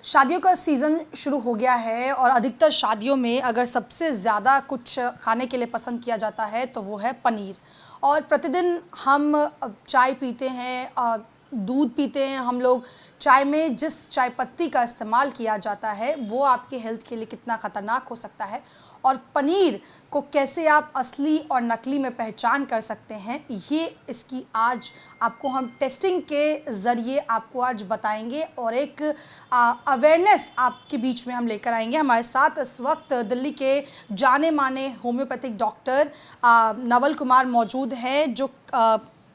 शादियों का सीज़न शुरू हो गया है और अधिकतर शादियों में अगर सबसे ज़्यादा कुछ खाने के लिए पसंद किया जाता है तो वो है पनीर। और प्रतिदिन हम चाय पीते हैं, दूध पीते हैं हम लोग। चाय में जिस चाय पत्ती का इस्तेमाल किया जाता है वो आपके हेल्थ के लिए कितना ख़तरनाक हो सकता है, और पनीर को कैसे आप असली और नकली में पहचान कर सकते हैं, ये इसकी आज आपको हम टेस्टिंग के ज़रिए आपको आज बताएंगे और एक अवेयरनेस आपके बीच में हम लेकर आएंगे। हमारे साथ इस वक्त दिल्ली के जाने माने होम्योपैथिक डॉक्टर नवल कुमार मौजूद हैं, जो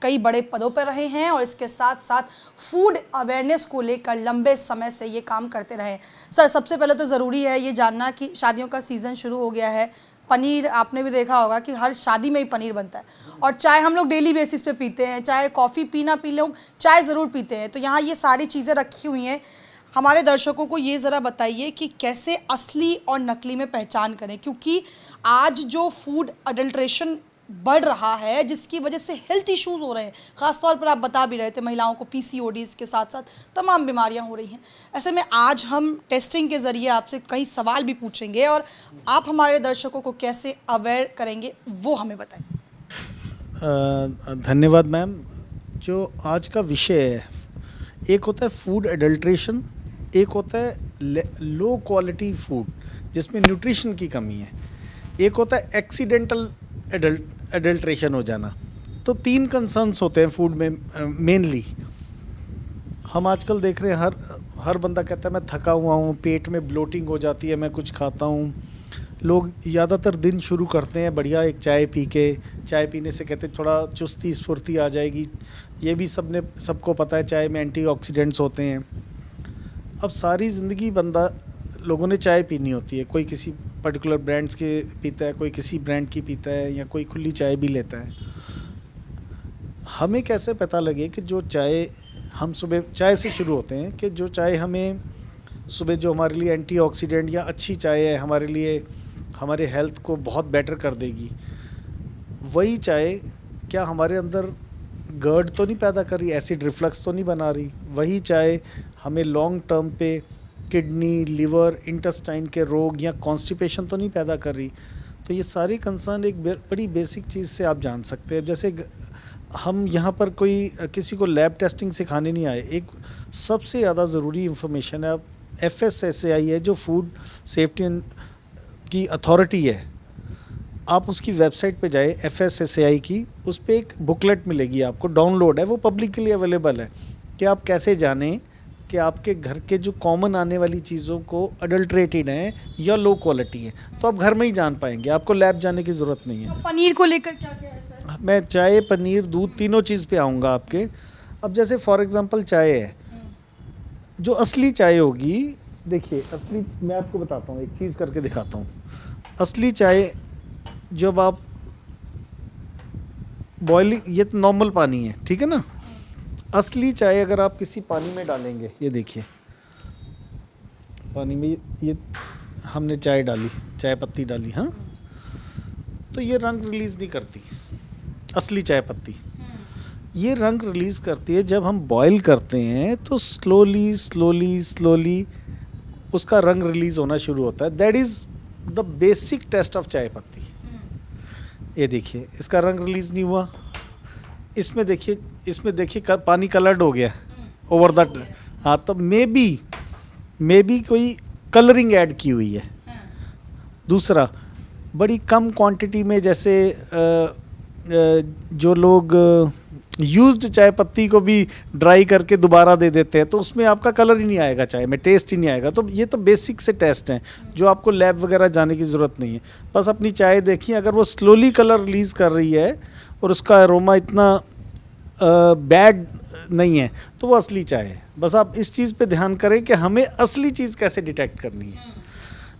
कई बड़े पदों पर रहे हैं और इसके साथ साथ फूड अवेयरनेस को लेकर लंबे समय से ये काम करते रहे। सर, सबसे पहले तो ज़रूरी है ये जानना कि शादियों का सीज़न शुरू हो गया है। पनीर आपने भी देखा होगा कि हर शादी में ही पनीर बनता है, और चाय हम लोग डेली बेसिस पे पीते हैं, चाहे कॉफ़ी पीना पी लोग चाय ज़रूर पीते हैं। तो यहाँ ये सारी चीज़ें रखी हुई हैं। हमारे दर्शकों को ये ज़रा बताइए कि कैसे असली और नकली में पहचान करें, क्योंकि आज जो फूड अडल्ट्रेशन बढ़ रहा है जिसकी वजह से हेल्थ इश्यूज़ हो रहे हैं। ख़ास तौर पर आप बता भी रहे थे, महिलाओं को पीसीओडीज़ के साथ साथ तमाम बीमारियां हो रही हैं। ऐसे में आज हम टेस्टिंग के ज़रिए आपसे कई सवाल भी पूछेंगे और आप हमारे दर्शकों को कैसे अवेयर करेंगे वो हमें बताएं। धन्यवाद मैम। जो आज का विषय है, एक होता है फूड एडल्ट्रेशन, एक होता है लो क्वालिटी फूड जिसमें न्यूट्रिशन की कमी है, एक होता है एक्सीडेंटल एडल्ट्रेशन हो जाना। तो तीन कंसर्न्स होते हैं फूड में मेनली। हम आजकल देख रहे हैं हर बंदा कहता है मैं थका हुआ हूँ, पेट में ब्लोटिंग हो जाती है, मैं कुछ खाता हूँ। लोग ज़्यादातर दिन शुरू करते हैं बढ़िया एक चाय पी के। चाय पीने से कहते हैं थोड़ा चुस्ती स्फूर्ति आ जाएगी। ये भी सबको पता है चाय में एंटीऑक्सीडेंट्स होते हैं। अब सारी ज़िंदगी लोगों ने चाय पीनी होती है। कोई किसी पर्टिकुलर ब्रांड्स के पीता है, कोई किसी ब्रांड की पीता है, या कोई खुली चाय भी लेता है। हमें कैसे पता लगे कि जो चाय हम सुबह चाय से शुरू होते हैं, कि जो चाय हमें सुबह जो हमारे लिए एंटीऑक्सीडेंट या अच्छी चाय है, हमारे लिए हमारे हेल्थ को बहुत बेटर कर देगी, वही चाय क्या हमारे अंदर गर्ड तो नहीं पैदा कर रही, एसिड रिफ्लक्स तो नहीं बना रही? वही चाय हमें लॉन्ग टर्म पे किडनी, लिवर, इंटेस्टाइन के रोग या कॉन्स्टिपेशन तो नहीं पैदा कर रही? तो ये सारी कंसर्न एक बड़ी बेसिक चीज़ से आप जान सकते हैं। जैसे हम यहाँ पर किसी को लैब टेस्टिंग सिखाने नहीं आए। एक सबसे ज़्यादा ज़रूरी इंफॉर्मेशन है, FSSAI है जो फूड सेफ्टी की अथॉरिटी है, आप उसकी वेबसाइट पे जाए FSSAI की, उस पर एक बुकलेट मिलेगी आपको, डाउनलोड है, वो पब्लिकली अवेलेबल है कि आप कैसे जानें कि आपके घर के जो कॉमन आने वाली चीज़ों को अडल्ट्रेटेड हैं या लो क्वालिटी है। तो आप घर में ही जान पाएंगे, आपको लैब जाने की ज़रूरत नहीं है। तो पनीर को लेकर क्या क्या है सर? मैं चाय, पनीर, दूध तीनों चीज़ पे आऊँगा आपके। अब जैसे फॉर एग्ज़ाम्पल चाय है, जो असली चाय होगी, देखिए असली, मैं आपको बताता हूँ, एक चीज़ करके दिखाता हूँ। असली चाय जब आप बॉइलिंग, ये तो नॉर्मल पानी है, ठीक है ना। असली चाय अगर आप किसी पानी में डालेंगे, ये देखिए पानी में ये हमने चाय डाली, चाय पत्ती डाली, हाँ, तो ये रंग रिलीज़ नहीं करती। असली चाय पत्ती ये रंग रिलीज़ करती है जब हम बॉईल करते हैं, तो स्लोली स्लोली स्लोली उसका रंग रिलीज़ होना शुरू होता है। That is the basic taste of chai patti. ये देखिए इसका रंग रिलीज़ नहीं हुआ, इसमें देखिए पानी कलर्ड हो गया ओवर द, हाँ, तो मे बी कोई कलरिंग ऐड की हुई है। दूसरा, बड़ी कम क्वांटिटी में, जैसे जो लोग यूज्ड चाय पत्ती को भी ड्राई करके दोबारा दे देते हैं, तो उसमें आपका कलर ही नहीं आएगा, चाय में टेस्ट ही नहीं आएगा। तो ये तो बेसिक से टेस्ट हैं जो आपको लैब वगैरह जाने की ज़रूरत नहीं है। बस अपनी चाय देखिए, अगर वो स्लोली कलर रिलीज़ कर रही है और उसका अरोमा इतना बैड नहीं है, तो वो असली चाय है। बस आप इस चीज़ पे ध्यान करें कि हमें असली चीज़ कैसे डिटेक्ट करनी है।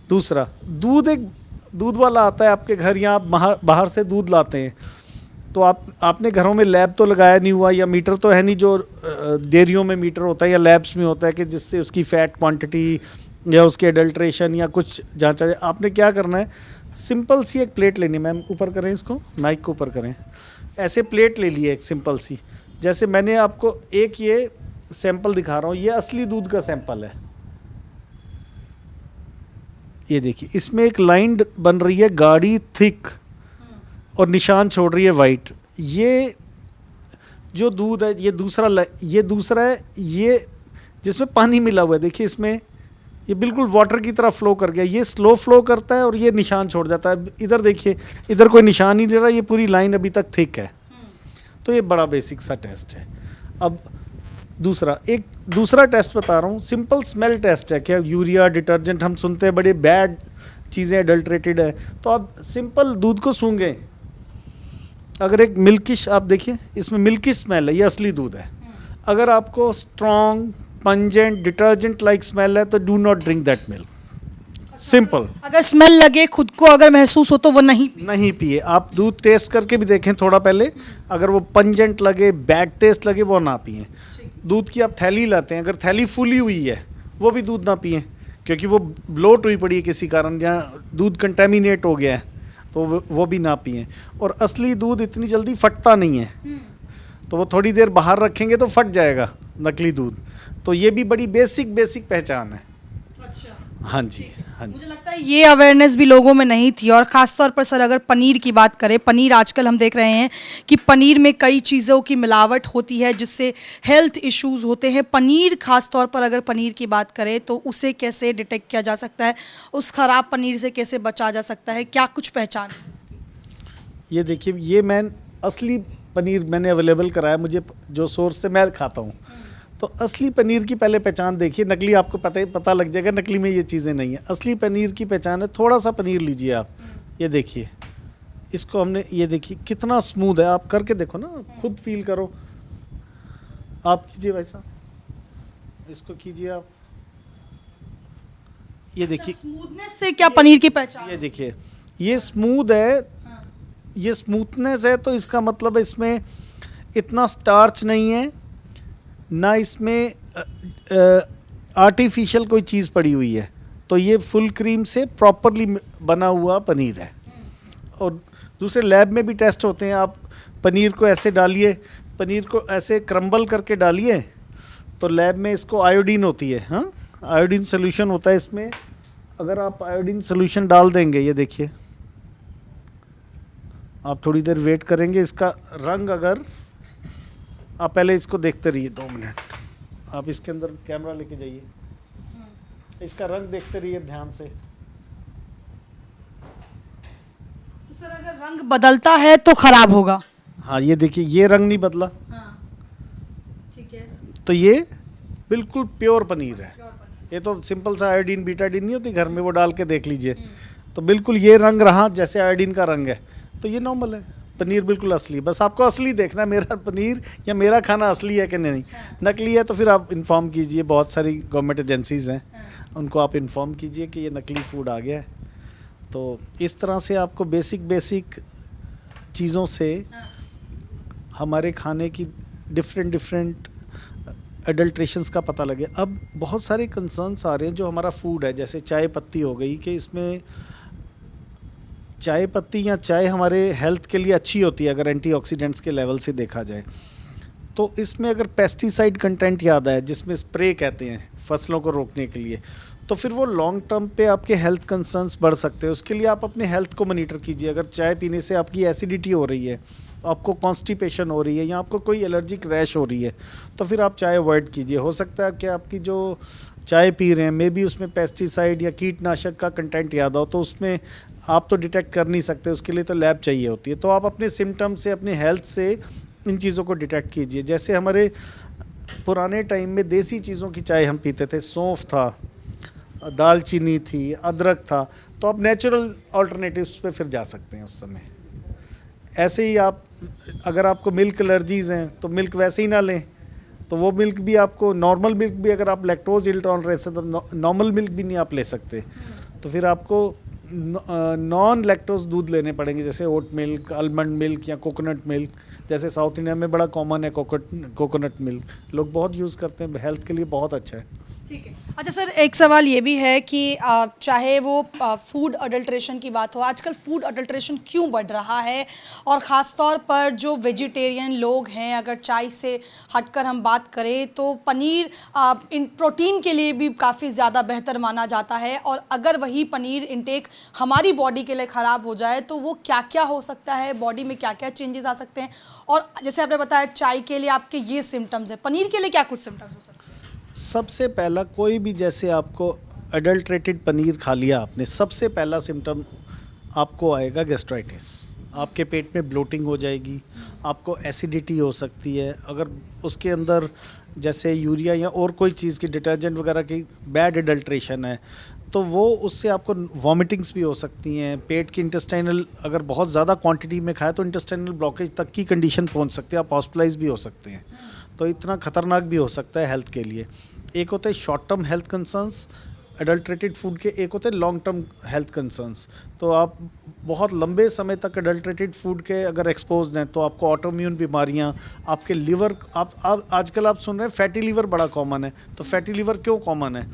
दूसरा, दूध वाला आता है आपके घर, या आप बाहर से दूध लाते हैं, तो आपने घरों में लैब तो लगाया नहीं हुआ, या मीटर तो है नहीं, जो डेयरियों में मीटर होता है या लैब्स में होता है कि जिससे उसकी फ़ैट क्वांटिटी या उसके एडल्ट्रेशन या कुछ जांचा जाए। आपने क्या करना है, सिंपल सी एक प्लेट लेनी। मैम ऊपर करें, इसको माइक को ऊपर करें। ऐसे प्लेट ले लिए एक सिंपल सी, जैसे मैंने आपको एक ये सैंपल दिखा रहा हूँ, ये असली दूध का सैंपल है। ये देखिए इसमें एक लाइन बन रही है गाढ़ी थिक और निशान छोड़ रही है वाइट। ये जो दूध है ये दूसरा है, ये जिसमें पानी मिला हुआ है। देखिए इसमें ये बिल्कुल वाटर की तरह फ्लो कर गया, ये स्लो फ्लो करता है और ये निशान छोड़ जाता है। इधर देखिए, इधर कोई निशान ही नहीं रहा, ये पूरी लाइन अभी तक थिक है। तो ये बड़ा बेसिक सा टेस्ट है। अब एक दूसरा टेस्ट बता रहा हूँ, सिंपल स्मेल टेस्ट है। क्या यूरिया डिटर्जेंट हम सुनते हैं बड़े बैड चीज़ें अडल्ट्रेटेड है, तो आप सिंपल दूध को सूंघें, अगर एक मिल्किश, आप देखिए इसमें मिल्की स्मेल है, ये असली दूध है। अगर आपको strong pungent detergent like smell है तो do not drink that milk. Simple. अगर स्मेल लगे, खुद को अगर महसूस हो तो वो नहीं पिए। आप दूध टेस्ट करके भी देखें थोड़ा पहले, अगर वो पंजेंट लगे, बैड टेस्ट लगे, वो ना पिए। दूध की आप थैली लाते हैं, अगर थैली फुली हुई है वो भी दूध ना पिए, क्योंकि वो ब्लोट हुई पड़ी है किसी कारण या दूध कंटेमिनेट हो गया है, तो वो भी ना पिए। और असली दूध इतनी जल्दी फटता नहीं है, तो वो थोड़ी देर बाहर रखेंगे तो फट जाएगा नकली दूध। तो ये भी बड़ी बेसिक पहचान है। अच्छा। हाँ जी, हाँ जी। मुझे लगता है ये अवेयरनेस भी लोगों में नहीं थी। और ख़ास तौर पर सर अगर पनीर की बात करें, पनीर आजकल हम देख रहे हैं कि पनीर में कई चीज़ों की मिलावट होती है जिससे हेल्थ इश्यूज़ होते हैं। पनीर ख़ास तौर पर अगर पनीर की बात करें तो उसे कैसे डिटेक्ट किया जा सकता है, उस ख़राब पनीर से कैसे बचा जा सकता है, क्या कुछ पहचान है उसकी? ये देखिए, ये मैं असली पनीर मैंने अवेलेबल कराया, मुझे जो सोर्स से मैं खाता हूँ, तो असली पनीर की पहले पहचान देखिए। नकली आपको पता लग जाएगा, नकली में ये चीज़ें नहीं है। असली पनीर की पहचान है, थोड़ा सा पनीर लीजिए आप, ये देखिए इसको हमने, ये देखिए कितना स्मूथ है, आप करके देखो ना, खुद फील करो। आप कीजिए वैसा, इसको कीजिए आप, ये देखिए स्मूथनेस से क्या पनीर की पहचान? ये देखिए ये स्मूथ है, ये स्मूथनेस है, तो इसका मतलब इसमें इतना स्टार्च नहीं है, ना इसमें आर्टिफिशियल कोई चीज़ पड़ी हुई है। तो ये फुल क्रीम से प्रॉपरली बना हुआ पनीर है। और दूसरे लैब में भी टेस्ट होते हैं, आप पनीर को ऐसे डालिए, पनीर को ऐसे क्रम्बल करके डालिए, तो लैब में इसको आयोडीन होती है, हाँ आयोडीन सोल्यूशन होता है इसमें। अगर आप आयोडीन सोल्यूशन डाल देंगे, ये देखिए आप थोड़ी देर वेट करेंगे, इसका रंग, अगर आप पहले इसको देखते रहिए 2 मिनट, आप इसके अंदर कैमरा लेके जाइए, इसका रंग देखते रहिए ध्यान से। तो सर अगर रंग बदलता है तो खराब होगा? हाँ ये देखिए, ये रंग नहीं बदला, हाँ, ठीक है, तो ये बिल्कुल प्योर पनीर है। ये तो सिंपल सा आयोडीन बीटाडीन नहीं होती घर में, वो डाल के देख लीजिए, तो बिल्कुल ये रंग रहा जैसे आयोडीन का रंग है, तो ये नॉर्मल है, पनीर बिल्कुल असली। बस आपको असली देखना है, मेरा पनीर या मेरा खाना असली है कि नहीं। नकली है तो फिर आप इन्फॉर्म कीजिए, बहुत सारी गवर्नमेंट एजेंसीज़ हैं, उनको आप इन्फॉर्म कीजिए कि ये नकली फूड आ गया है। तो इस तरह से आपको बेसिक चीज़ों से हमारे खाने की डिफरेंट एडल्ट्रेशंस का पता लगे। अब बहुत सारे कंसर्न्स आ रहे हैं जो हमारा फूड है, जैसे चाय पत्ती हो गई, कि इसमें चाय पत्ती या चाय हमारे हेल्थ के लिए अच्छी होती है अगर एंटीऑक्सीडेंट्स के लेवल से देखा जाए, तो इसमें अगर पेस्टिसाइड कंटेंट ज़्यादा है, जिसमें स्प्रे कहते हैं फसलों को रोकने के लिए, तो फिर वो लॉन्ग टर्म पे आपके हेल्थ कंसर्न्स बढ़ सकते हैं। उसके लिए आप अपने हेल्थ को मॉनिटर कीजिए। अगर चाय पीने से आपकी एसिडिटी हो रही है, आपको कॉन्स्टिपेशन हो रही है, या आपको कोई एलर्जिक रैश हो रही है, तो फिर आप चाय अवॉइड कीजिए। हो सकता है कि आपकी जो चाय पी रहे हैं मे बी उसमें पेस्टिसाइड या कीटनाशक का कंटेंट ज़्यादा हो, तो उसमें आप तो डिटेक्ट कर नहीं सकते, उसके लिए तो लैब चाहिए होती है। तो आप अपने सिम्टम से, अपने हेल्थ से इन चीज़ों को डिटेक्ट कीजिए। जैसे हमारे पुराने टाइम में देसी चीज़ों की चाय हम पीते थे, सौंफ था, दालचीनी थी, अदरक था, तो आप नेचुरल अल्टरनेटिव्स पे फिर जा सकते हैं उस समय। ऐसे ही आप, अगर आपको मिल्क एलर्जीज़ हैं तो मिल्क वैसे ही ना लें, तो वो मिल्क भी आपको, नॉर्मल मिल्क भी, अगर आप लैक्टोज इंटॉलरेंस है तो नॉर्मल मिल्क भी नहीं आप ले सकते, तो फिर आपको नॉन लैक्टोज दूध लेने पड़ेंगे, जैसे ओट मिल्क, आलमंड मिल्क या कोकोनट मिल्क। जैसे साउथ इंडिया में बड़ा कॉमन है कोकोनट मिल्क, लोग बहुत यूज़ करते हैं, हेल्थ के लिए बहुत अच्छा है। ठीक है। अच्छा सर, एक सवाल ये भी है कि चाहे वो फूड अडल्ट्रेशन की बात हो, आजकल फूड अडल्ट्रेशन क्यों बढ़ रहा है, और ख़ास तौर पर जो वेजिटेरियन लोग हैं, अगर चाय से हटकर हम बात करें तो पनीर इन प्रोटीन के लिए भी काफ़ी ज़्यादा बेहतर माना जाता है, और अगर वही पनीर इंटेक हमारी बॉडी के लिए ख़राब हो जाए तो वो क्या क्या हो सकता है, बॉडी में क्या क्या चेंजेस आ सकते हैं, और जैसे आपने बताया चाय के लिए आपके ये सिम्टम्स हैं, पनीर के लिए क्या कुछ सिम्टम्स हो सकते हैं? सबसे पहला कोई भी, जैसे आपको अडल्ट्रेटेड पनीर खा लिया आपने, सबसे पहला सिम्टम आपको आएगा गैस्ट्राइटिस। आपके पेट में ब्लोटिंग हो जाएगी, आपको एसिडिटी हो सकती है। अगर उसके अंदर जैसे यूरिया या और कोई चीज़ की, डिटर्जेंट वगैरह की बैड अडल्ट्रेशन है, तो वो उससे आपको वॉमिटिंग्स भी हो सकती हैं। पेट की इंटेस्टाइनल, अगर बहुत ज़्यादा क्वांटिटी में खाए तो इंटेस्टाइनल ब्लॉकेज तक की कंडीशन पहुंच सकती है, आप हॉस्पिटलाइज भी हो सकते हैं। तो इतना ख़तरनाक भी हो सकता है हेल्थ के लिए। एक होते हैं short term health concerns adulterated food के, एक होते हैं लॉन्ग टर्म हेल्थ कंसर्न्स। तो आप बहुत लंबे समय तक अडल्ट्रेटेड फूड के अगर एक्सपोज हैं तो आपको ऑटोम्यून बीमारियां, आपके लिवर, आप आजकल आप सुन रहे हैं फैटी लिवर बड़ा कॉमन है। तो फैटी लिवर क्यों कॉमन है?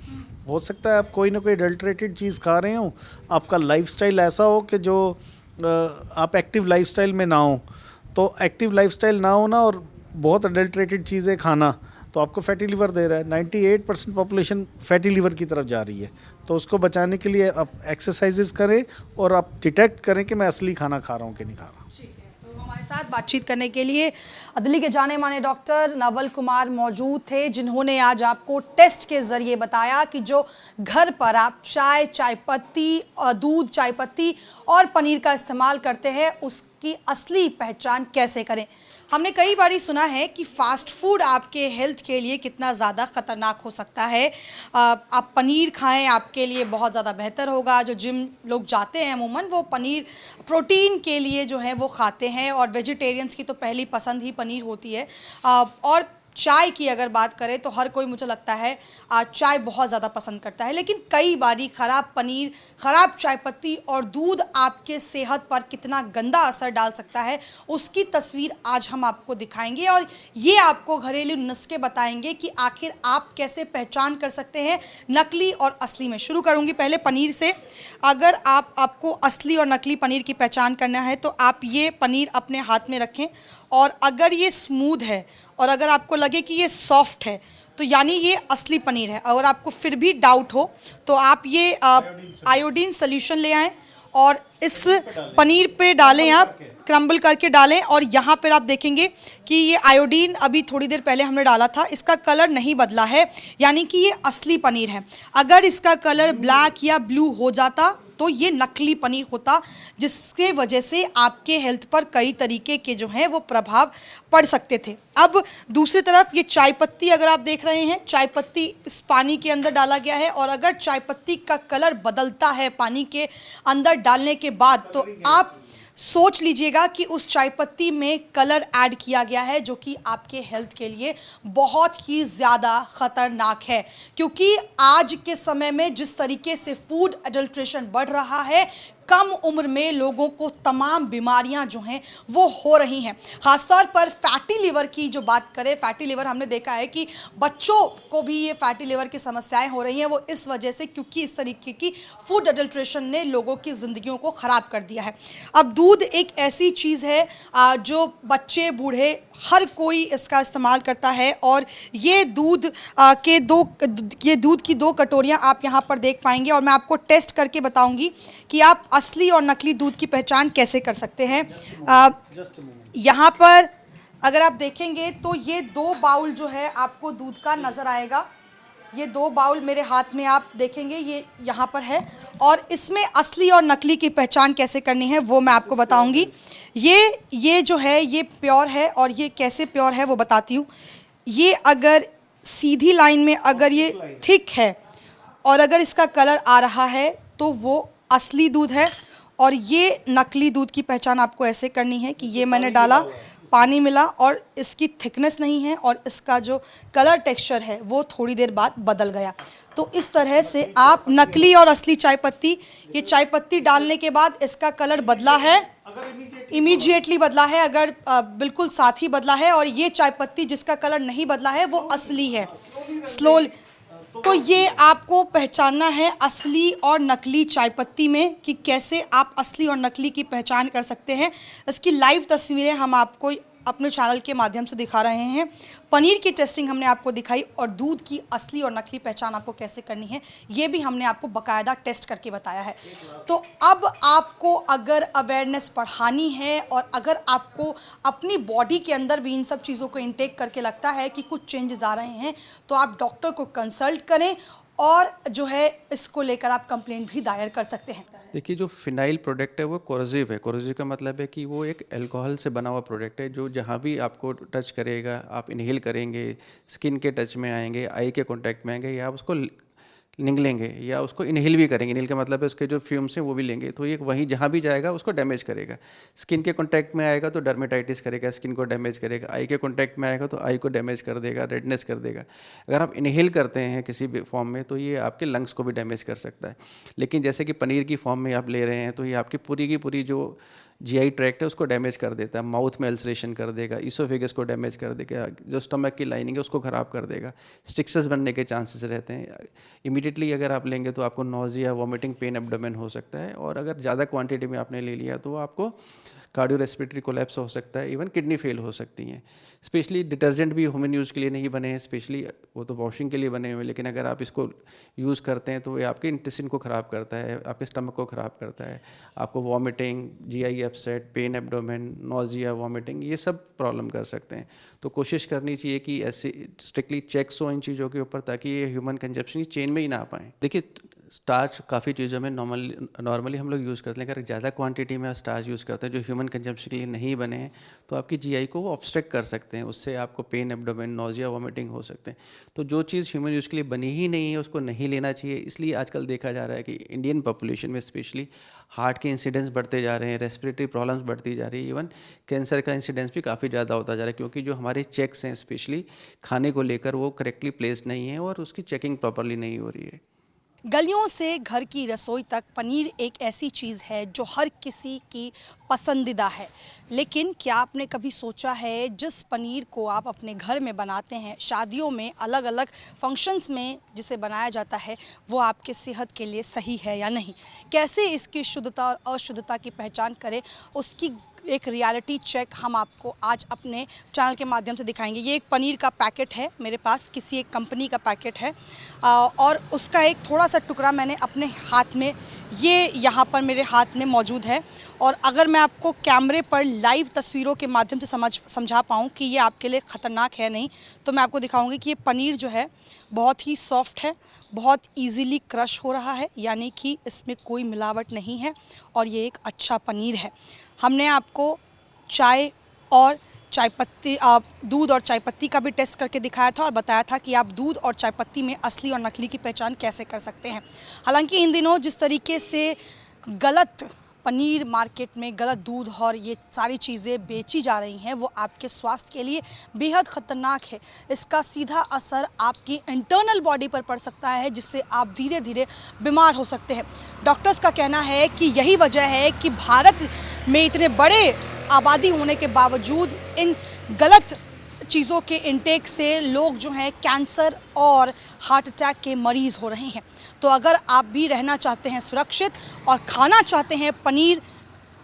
हो सकता है आप कोई ना कोई अडल्ट्रेटेड चीज़ खा रहे हो, आपका लाइफस्टाइल ऐसा हो कि जो आप एक्टिव लाइफस्टाइल में ना हो। तो एक्टिव लाइफस्टाइल ना हो ना, और बहुत अडल्ट्रेटेड चीज़ें खाना, तो आपको फैटी लिवर दे रहा है। 98% पॉपुलेशन फैटी लिवर की तरफ जा रही है। तो उसको बचाने के लिए आप एक्सरसाइजेस करें और आप डिटेक्ट करें कि मैं असली खाना खा रहा हूँ कि नहीं खा रहा हूँ। ठीक है, तो हमारे साथ बातचीत करने के लिए दिल्ली के जाने माने डॉक्टर नवल कुमार मौजूद थे, जिन्होंने आज आपको टेस्ट के ज़रिए बताया कि जो घर पर आप चाय, चाय पत्ती, दूध, चाय पत्ती और पनीर का इस्तेमाल करते हैं, उसकी असली पहचान कैसे करें। हमने कई बारी सुना है कि फ़ास्ट फूड आपके हेल्थ के लिए कितना ज़्यादा ख़तरनाक हो सकता है। आप पनीर खाएं, आपके लिए बहुत ज़्यादा बेहतर होगा। जो जिम लोग जाते हैं अमूमन, वो पनीर प्रोटीन के लिए जो है वो खाते हैं, और वेजिटेरियंस की तो पहली पसंद ही पनीर होती है। और चाय की अगर बात करें तो हर कोई, मुझे लगता है, चाय बहुत ज़्यादा पसंद करता है, लेकिन कई बारी ख़राब पनीर, ख़राब चाय पत्ती और दूध आपके सेहत पर कितना गंदा असर डाल सकता है, उसकी तस्वीर आज हम आपको दिखाएंगे, और ये आपको घरेलू नुस्खे बताएंगे कि आखिर आप कैसे पहचान कर सकते हैं नकली और असली में। शुरू करूँगी पहले पनीर से। अगर आपको असली और नकली पनीर की पहचान करना है तो आप ये पनीर अपने हाथ में रखें, और अगर ये स्मूथ है और अगर आपको लगे कि ये सॉफ्ट है तो यानी ये असली पनीर है। अगर आपको फिर भी डाउट हो तो आप ये आयोडीन सॉल्यूशन ले आएँ और इस पनीर पे डालें, आप क्रम्बल करके डालें, और यहाँ पर आप देखेंगे कि ये आयोडीन अभी थोड़ी देर पहले हमने डाला था, इसका कलर नहीं बदला है, यानी कि ये असली पनीर है। अगर इसका कलर ब्लैक या ब्लू हो जाता तो ये नकली पनीर होता, जिसके वजह से आपके हेल्थ पर कई तरीके के जो हैं वो प्रभाव पड़ सकते थे। अब दूसरी तरफ ये चाय पत्ती, अगर आप देख रहे हैं, चाय पत्ती इस पानी के अंदर डाला गया है, और अगर चाय पत्ती का कलर बदलता है पानी के अंदर डालने के बाद, तो आप सोच लीजिएगा कि उस चाय पत्ती में कलर ऐड किया गया है, जो कि आपके हेल्थ के लिए बहुत ही ज़्यादा ख़तरनाक है। क्योंकि आज के समय में जिस तरीके से फूड अडल्ट्रेशन बढ़ रहा है, कम उम्र में लोगों को तमाम बीमारियां जो हैं वो हो रही हैं। ख़ासतौर पर फैटी लिवर की जो बात करें, फैटी लिवर हमने देखा है कि बच्चों को भी ये फैटी लिवर की समस्याएं हो रही हैं, वो इस वजह से क्योंकि इस तरीके की फूड अडल्ट्रेशन ने लोगों की ज़िंदगियों को ख़राब कर दिया है। अब दूध एक ऐसी चीज़ है जो बच्चे, बूढ़े, हर कोई इसका इस्तेमाल करता है, और ये दूध की दो कटोरियाँ आप यहाँ पर देख पाएंगे, और मैं आपको टेस्ट करके बताऊँगी कि आप असली और नकली दूध की पहचान कैसे कर सकते हैं। यहाँ पर अगर आप देखेंगे तो ये 2 बाउल जो है आपको दूध का नज़र आएगा। ये 2 बाउल मेरे हाथ में आप देखेंगे, ये यहाँ पर है, और इसमें असली और नकली की पहचान कैसे करनी है वो मैं आपको बताऊँगी। ये जो है ये प्योर है, और ये कैसे प्योर है वो बताती हूँ। ये अगर सीधी लाइन में अगर ये थिक है और अगर इसका कलर आ रहा है तो वो असली दूध है, और ये नकली दूध की पहचान आपको ऐसे करनी है कि ये मैंने डाला, पानी मिला, और इसकी थिकनेस नहीं है, और इसका जो कलर टेक्सचर है वो थोड़ी देर बाद बदल गया। तो इस तरह से आप नकली और असली चाय पत्ती, ये चाय पत्ती डालने के बाद इसका कलर बदला है, इमीडिएटली बदला है, अगर बिल्कुल साथ ही बदला है, और ये चाय पत्ती जिसका कलर नहीं बदला है वो असली है। स्लोली तो ये आपको पहचानना है असली और नकली चाय पत्ती में कि कैसे आप असली और नकली की पहचान कर सकते हैं। इसकी लाइव तस्वीरें हम आपको अपने चैनल के माध्यम से दिखा रहे हैं। पनीर की टेस्टिंग हमने आपको दिखाई और दूध की असली और नकली पहचान आपको कैसे करनी है ये भी हमने आपको बाकायदा टेस्ट करके बताया है। तो अब आपको अगर अवेयरनेस बढ़ानी है और अगर आपको अपनी बॉडी के अंदर भी इन सब चीज़ों को इनटेक करके लगता है कि कुछ चेंजेस आ रहे हैं तो आप डॉक्टर को कंसल्ट करें और जो है इसको लेकर आप कंप्लेंट भी दायर कर सकते हैं। देखिए, जो फिनाइल प्रोडक्ट है वो कोरोसिव है। कोरोसिव का मतलब है कि वो एक अल्कोहल से बना हुआ प्रोडक्ट है जो जहाँ भी आपको टच करेगा, आप इनहेल करेंगे, स्किन के टच में आएंगे, आई के कांटेक्ट में आएंगे, या आप उसको निगलेंगे या उसको इनहेल भी करेंगे। इनहेल का मतलब है उसके जो फ्यूम्स हैं वो भी लेंगे, तो ये वहीं जहाँ भी जाएगा उसको डैमेज करेगा। स्किन के कांटेक्ट में आएगा तो डर्मेटाइटिस करेगा, स्किन को डैमेज करेगा। आई के कांटेक्ट में आएगा तो आई को डैमेज कर देगा, रेडनेस कर देगा। अगर आप इनहेल करते हैं किसी भी फॉर्म में तो ये आपके लंग्स को भी डैमेज कर सकता है। लेकिन जैसे कि पनीर की फॉर्म में आप ले रहे हैं तो ये आपकी पूरी की पूरी जो जीआई ट्रैक्ट है उसको डैमेज कर देता है, माउथ में अल्सरेशन कर देगा, इसोफेगस को डैमेज कर देगा, जो स्टमक की लाइनिंग है उसको ख़राब कर देगा, स्टिक्सेस बनने के चांसेस रहते हैं। इमीडिएटली अगर आप लेंगे तो आपको नोजिया, वॉमिटिंग, पेन, एब्डोमेन हो सकता है, और अगर ज़्यादा क्वांटिटी में आपने ले लिया तो आपको कार्डियो रेस्पिरेटरी कोलैप्स हो सकता है, इवन किडनी फेल हो सकती हैं। स्पेशली डिटर्जेंट भी ह्यूमन यूज़ के लिए नहीं बने हैं, स्पेशली वो तो वॉशिंग के लिए बने हुए हैं, लेकिन अगर आप इसको यूज़ करते हैं तो ये आपके इंटेस्टाइन को ख़राब करता है, आपके स्टमक को ख़राब करता है, आपको vomiting, GI upset, pain, abdomen, nausea, vomiting, ये सब प्रॉब्लम कर सकते हैं। तो कोशिश करनी चाहिए कि ऐसे स्ट्रिक्टली चेक्स हो इन चीज़ों के ऊपर ताकि ये ह्यूमन कंजप्शन की चेन में ही ना आ पाएँ। देखिए, स्टार्च काफ़ी चीज़ों में नॉर्मली हम लोग यूज़ करते हैं। अगर ज़्यादा क्वांटिटी में स्टार्च यूज़ करते हैं जो ह्यूमन कंजप्शन के लिए नहीं बने हैं तो आपकी जीआई को वो ऑब्स्ट्रक्ट कर सकते हैं, उससे आपको पेन, एब्डोमेन, नोजिया, वॉमिटिंग हो सकते हैं। तो जो चीज़ ह्यूमन यूज़ के लिए बनी ही नहीं है उसको नहीं लेना चाहिए। इसलिए आजकल देखा जा रहा है कि इंडियन पॉपुलेशन में स्पेशली हार्ट के इंसिडेंट्स बढ़ते जा रहे हैं, रेस्पिरेटरी प्रॉब्लम्स बढ़ती जा रही है, इवन कैंसर का इंसिडेंस भी काफ़ी ज़्यादा होता जा रहा है, क्योंकि जो हमारे चेक्स हैं स्पेशली खाने को लेकर वो करेक्टली प्लेस्ड नहीं है और उसकी चेकिंग प्रॉपरली नहीं हो रही है। गलियों से घर की रसोई तक पनीर एक ऐसी चीज़ है जो हर किसी की पसंदीदा है। लेकिन क्या आपने कभी सोचा है जिस पनीर को आप अपने घर में बनाते हैं, शादियों में, अलग अलग फंक्शंस में जिसे बनाया जाता है, वो आपके सेहत के लिए सही है या नहीं? कैसे इसकी शुद्धता और अशुद्धता की पहचान करें, उसकी एक रियलिटी चेक हम आपको आज अपने चैनल के माध्यम से दिखाएंगे। ये एक पनीर का पैकेट है मेरे पास, किसी एक कंपनी का पैकेट है और उसका एक थोड़ा सा टुकड़ा मैंने अपने हाथ में, ये यहाँ पर मेरे हाथ में मौजूद है। और अगर मैं आपको कैमरे पर लाइव तस्वीरों के माध्यम से समझा पाऊँ कि ये आपके लिए ख़तरनाक है नहीं, तो मैं आपको दिखाऊंगी कि ये पनीर जो है बहुत ही सॉफ्ट है, बहुत इजीली क्रश हो रहा है, यानी कि इसमें कोई मिलावट नहीं है और ये एक अच्छा पनीर है। हमने आपको चाय और चाय पत्ती, दूध और चाय पत्ती का भी टेस्ट करके दिखाया था और बताया था कि आप दूध और चाय पत्ती में असली और नकली की पहचान कैसे कर सकते हैं। हालांकि इन दिनों जिस तरीके से गलत पनीर मार्केट में, गलत दूध और ये सारी चीज़ें बेची जा रही हैं, वो आपके स्वास्थ्य के लिए बेहद ख़तरनाक है। इसका सीधा असर आपकी इंटरनल बॉडी पर पड़ सकता है, जिससे आप धीरे धीरे बीमार हो सकते हैं। डॉक्टर्स का कहना है कि यही वजह है कि भारत में इतने बड़े आबादी होने के बावजूद इन गलत चीज़ों के इंटेक से लोग जो हैं कैंसर और हार्ट अटैक के मरीज़ हो रहे हैं। तो अगर आप भी रहना चाहते हैं सुरक्षित और खाना चाहते हैं पनीर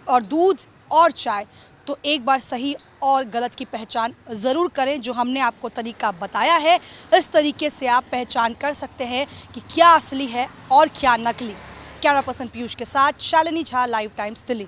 और दूध और चाय, तो एक बार सही और गलत की पहचान ज़रूर करें। जो हमने आपको तरीका बताया है, इस तरीके से आप पहचान कर सकते हैं कि क्या असली है और क्या नकली। कैमरा पर्सन पीयूष के साथ शालिनी झा, लाइव टाइम्स, दिल्ली।